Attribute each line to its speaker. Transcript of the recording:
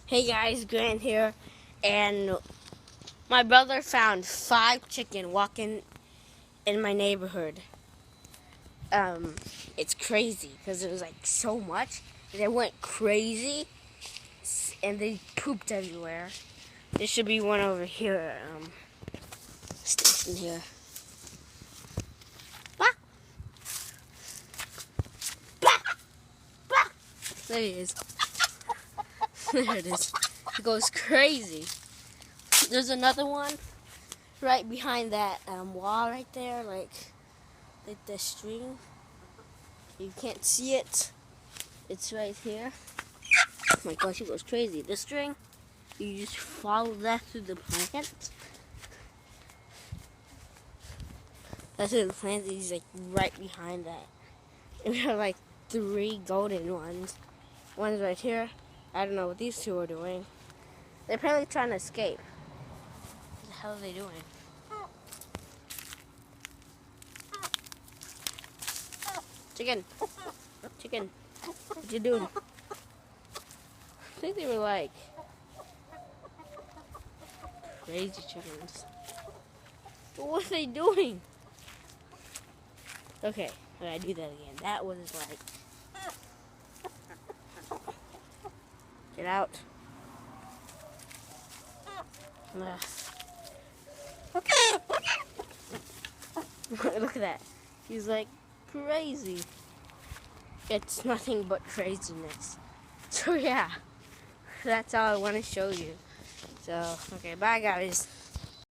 Speaker 1: Hey guys, Grant here, and my brother found 5 chicken walking in my neighborhood. It's crazy because it was like so much. They went crazy, and they pooped everywhere. There should be one over here, station here. Bah! Bah! Bah! There he is. There it is. It goes crazy. There's another one right behind that wall right there, like the string. You can't see it. It's right here. Oh my gosh, it goes crazy. The string, you just follow that through the plant. That's through the plant. He's like right behind that. And we have like 3 golden ones. One's right here. I don't know what these 2 are doing. They're apparently trying to escape. What the hell are they doing? Chicken. Chicken. What you doing? I think they were like crazy chickens. But what are they doing? Okay, I gotta do that again. That was like... Get out. Okay. Look at that. He's like crazy. It's nothing but craziness. So yeah, that's all I want to show you. So, okay, bye guys.